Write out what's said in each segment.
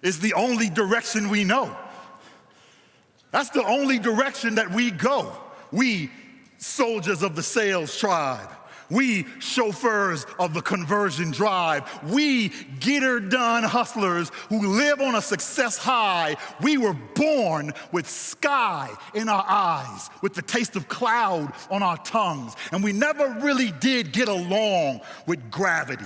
is the only direction we know. That's the only direction that we go. We soldiers of the sales tribe. We chauffeurs of the conversion drive. We get-her-done hustlers who live on a success high. We were born with sky in our eyes, with the taste of cloud on our tongues, and we never really did get along with gravity.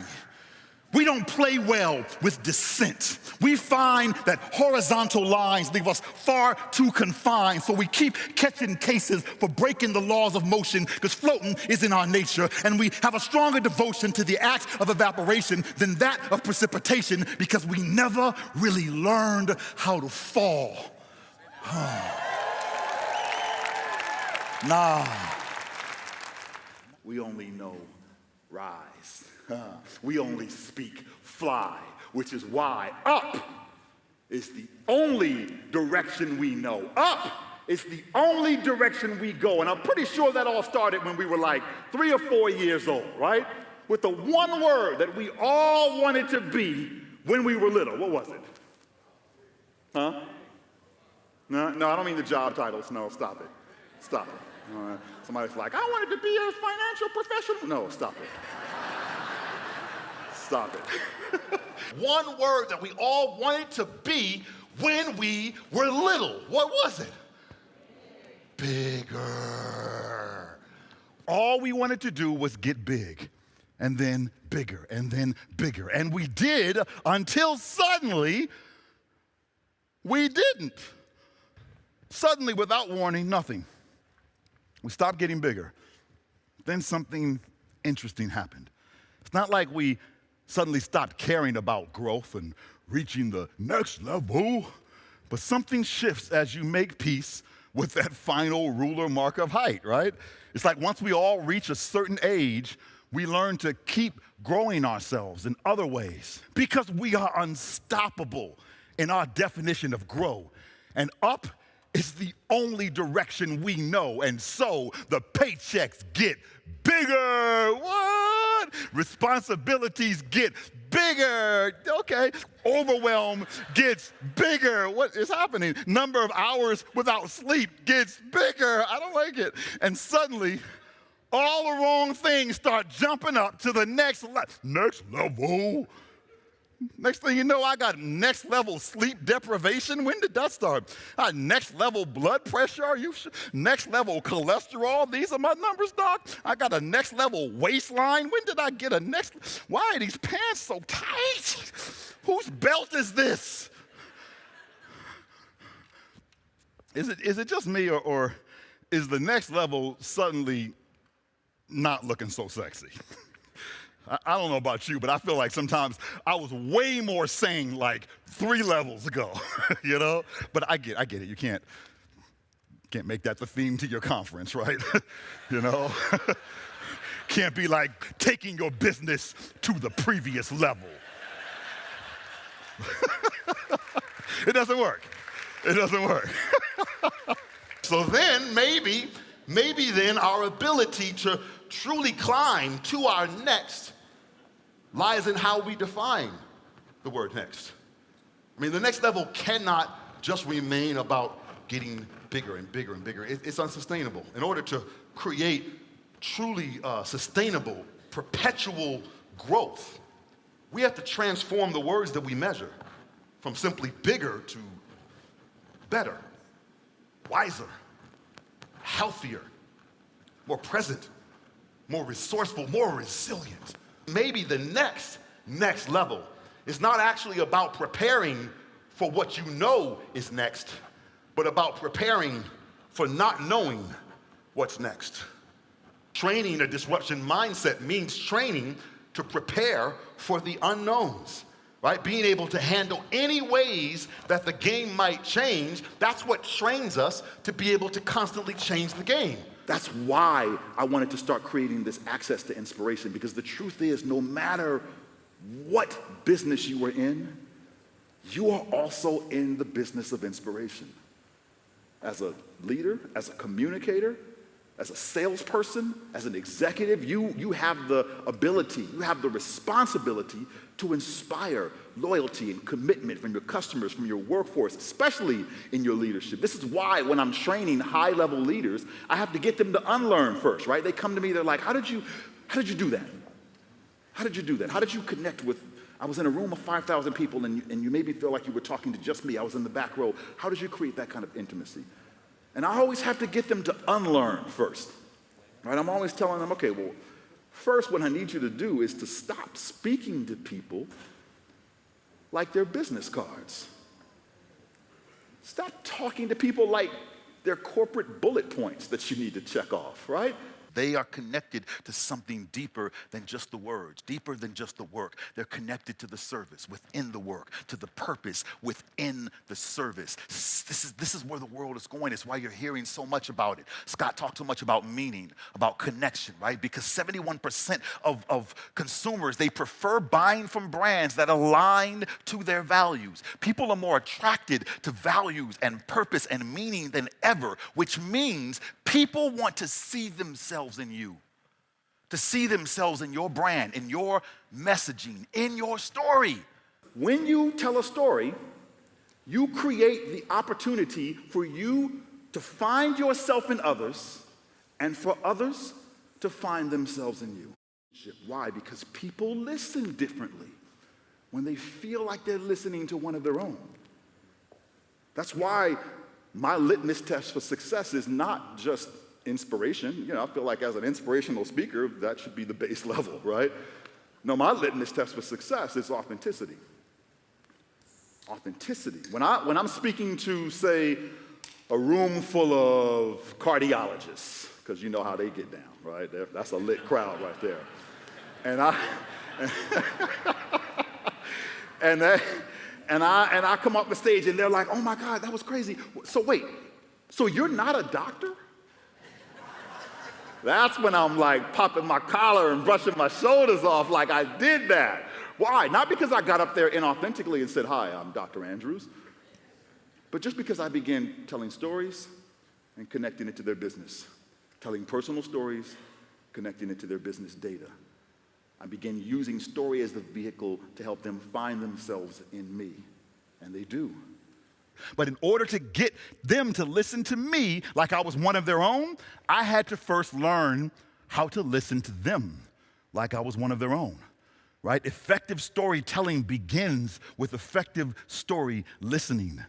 We don't play well with descent. We find that horizontal lines leave us far too confined, so we keep catching cases for breaking the laws of motion because floating is in our nature, and we have a stronger devotion to the act of evaporation than that of precipitation because we never really learned how to fall. Nah, we only know rise. We only speak fly, which is why up is the only direction we know. Up is the only direction we go. And I'm pretty sure that all started when we were like 3 or 4 years old, right? With the one word that we all wanted to be when we were little. What was it? Huh? No, I don't mean the job titles. No, stop it. Stop it. Somebody's like, I wanted to be a financial professional. No, stop it. Stop it. One word that we all wanted to be when we were little. What was it? Bigger. All we wanted to do was get big, and then bigger, and then bigger. And we did until suddenly we didn't. Suddenly, without warning, nothing. We stopped getting bigger. Then something interesting happened. It's not like we suddenly stopped caring about growth and reaching the next level, but something shifts as you make peace with that final ruler mark of height, right? It's like once we all reach a certain age, we learn to keep growing ourselves in other ways because we are unstoppable in our definition of grow. And up is the only direction we know, and so the paychecks get bigger. What? Responsibilities get bigger. Okay. Overwhelm gets bigger. What is happening? Number of hours without sleep gets bigger. I don't like it. And suddenly, all the wrong things start jumping up to the next level. Next thing you know, I got next level sleep deprivation. When did that start? Next level blood pressure. Are you sure? Next level cholesterol. These are my numbers, doc. I got a next level waistline. When did I get a next? Why are these pants so tight? Whose belt is this? Is it just me, or is the next level suddenly not looking so sexy? I don't know about you, but I feel like sometimes I was way more sane like 3 levels ago, you know? But I get it. You can't make that the theme to your conference, right? You know? Can't be like taking your business to the previous level. It doesn't work. It doesn't work. So then maybe then our ability to truly climb to our next lies in how we define the word next. I mean, the next level cannot just remain about getting bigger and bigger and bigger. It's unsustainable. In order to create truly sustainable, perpetual growth, we have to transform the words that we measure from simply bigger to better, wiser, healthier, more present, more resourceful, more resilient. Maybe the next level is not actually about preparing for what you know is next, but about preparing for not knowing what's next. Training a disruption mindset means training to prepare for the unknowns, right? Being able to handle any ways that the game might change, that's what trains us to be able to constantly change the game. That's why I wanted to start creating this access to inspiration, because the truth is, no matter what business you are in, you are also in the business of inspiration. As a leader, as a communicator, As a salesperson, as an executive, you have the ability, you have the responsibility to inspire loyalty and commitment from your customers, from your workforce, especially in your leadership. This is why when I'm training high-level leaders, I have to get them to unlearn first, right? They come to me, they're like, how did you do that? How did you do that? How did you connect with, I was in a room of 5,000 people and you made me feel like you were talking to just me. I was in the back row. How did you create that kind of intimacy? And I always have to get them to unlearn first, right? I'm always telling them, okay, well, first what I need you to do is to stop speaking to people like they're business cards. Stop talking to people like they're corporate bullet points that you need to check off, right? They are connected to something deeper than just the words, deeper than just the work. They're connected to the service within the work, to the purpose within the service. This is where the world is going. It's why you're hearing so much about it. Scott talked so much about meaning, about connection, right? Because 71% of consumers, they prefer buying from brands that align to their values. People are more attracted to values and purpose and meaning than ever, which means people want to see themselves in you, to see themselves in your brand, in your messaging, in your story. When you tell a story, you create the opportunity for you to find yourself in others and for others to find themselves in you. Why? Because people listen differently when they feel like they're listening to one of their own. That's why my litmus test for success is not just inspiration. You know, I feel like as an inspirational speaker, that should be the base level, right? No, my litmus test for success is authenticity. Authenticity. When I'm speaking to, say, a room full of cardiologists, because you know how they get down, right? That's a lit crowd right there. And I come up the stage and they're like, oh my God, that was crazy. So wait, so you're not a doctor? That's when I'm like popping my collar and brushing my shoulders off like I did that. Why? Not because I got up there inauthentically and said, hi, I'm Dr. Andrews, but just because I began telling stories and connecting it to their business, telling personal stories, connecting it to their business data. I began using story as the vehicle to help them find themselves in me, and they do. But in order to get them to listen to me like I was one of their own, I had to first learn how to listen to them like I was one of their own, right? Effective storytelling begins with effective story listening.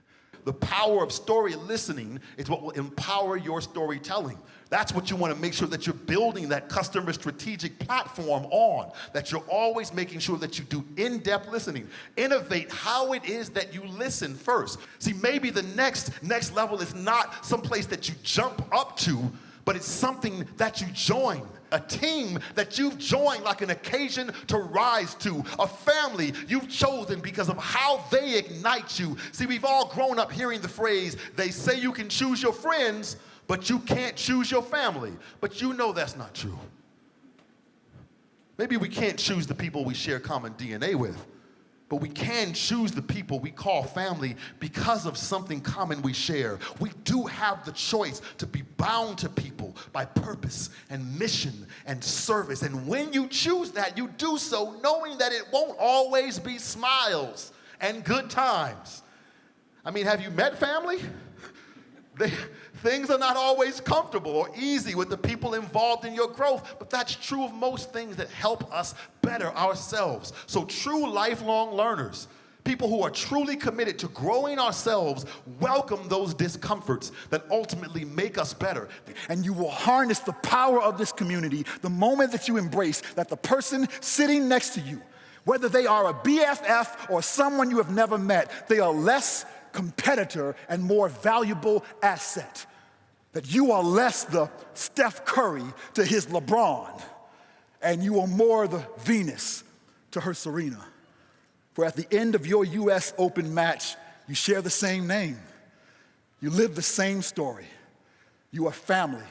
The power of story listening is what will empower your storytelling. That's what you want to make sure that you're building that customer strategic platform on, that you're always making sure that you do in-depth listening. Innovate how it is that you listen first. See, maybe the next level is not someplace that you jump up to, but it's something that you join. A team that you've joined like an occasion to rise to. A family you've chosen because of how they ignite you. See, we've all grown up hearing the phrase, they say you can choose your friends, but you can't choose your family. But you know that's not true. Maybe we can't choose the people we share common DNA with, but we can choose the people we call family because of something common we share. We do have the choice to be bound to people by purpose and mission and service. And when you choose that, you do so knowing that it won't always be smiles and good times. I mean, have you met family? Things are not always comfortable or easy with the people involved in your growth, but that's true of most things that help us better ourselves. So true lifelong learners, people who are truly committed to growing ourselves, welcome those discomforts that ultimately make us better. And you will harness the power of this community the moment that you embrace that the person sitting next to you, whether they are a BFF or someone you have never met, they are less competitor and more valuable asset. That you are less the Steph Curry to his LeBron, and you are more the Venus to her Serena. For at the end of your US Open match, you share the same name. You live the same story. You are family.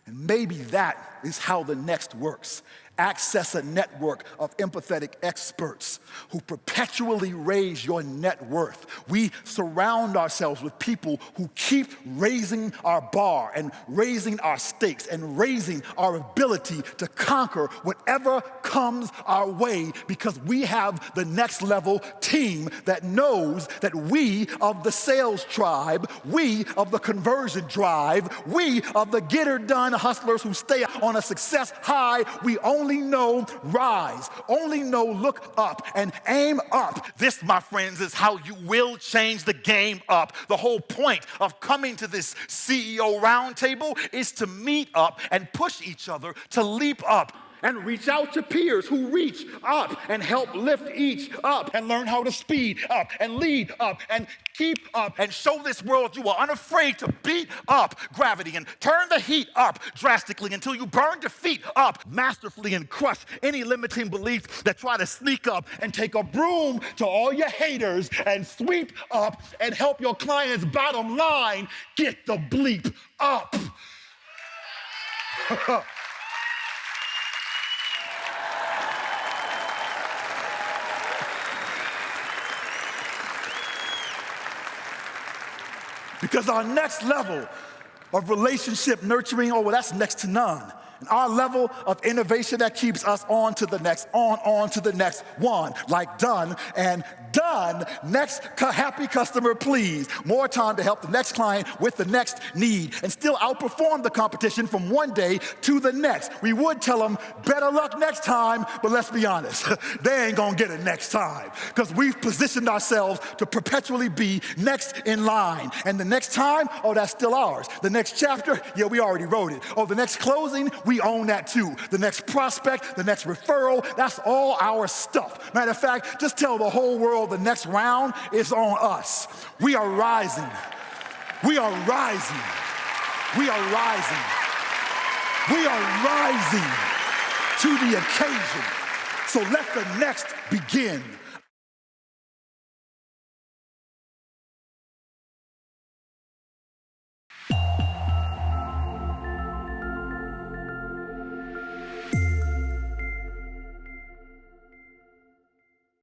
And maybe that is how the next works. access a network of empathetic experts who perpetually raise your net worth. We surround ourselves with people who keep raising our bar and raising our stakes and raising our ability to conquer whatever comes our way, because we have the next level team that knows that we of the sales tribe, we of the conversion drive, we of the get-her-done hustlers who stay on a success high, we only know rise, only know look up and aim up. This, my friends, is how you will change the game up. The whole point of coming to this CEO roundtable is to meet up and push each other to leap up. And reach out to peers who reach up and help lift each up and learn how to speed up and lead up and keep up And show this world you are unafraid to beat up gravity and turn the heat up drastically until you burn defeat up masterfully and crush any limiting beliefs that try to sneak up, and take a broom to all your haters and sweep up and help your clients' bottom line get the bleep up. Because our next level of relationship nurturing, oh, well, that's next to none. And our level of innovation that keeps us on to the next, on to the next one, like done and done. Next, happy customer, please. More time to help the next client with the next need and still outperform the competition from one day to the next. We would tell them better luck next time, but let's be honest, they ain't gonna get it next time, because we've positioned ourselves to perpetually be next in line. And the next time, oh, that's still ours. The next chapter, yeah, we already wrote it. Oh, the next closing, we own that too. The next prospect, the next referral, that's all our stuff. Matter of fact, just tell the whole world the next round is on us. We are rising. We are rising. We are rising. We are rising to the occasion. So let the next begin.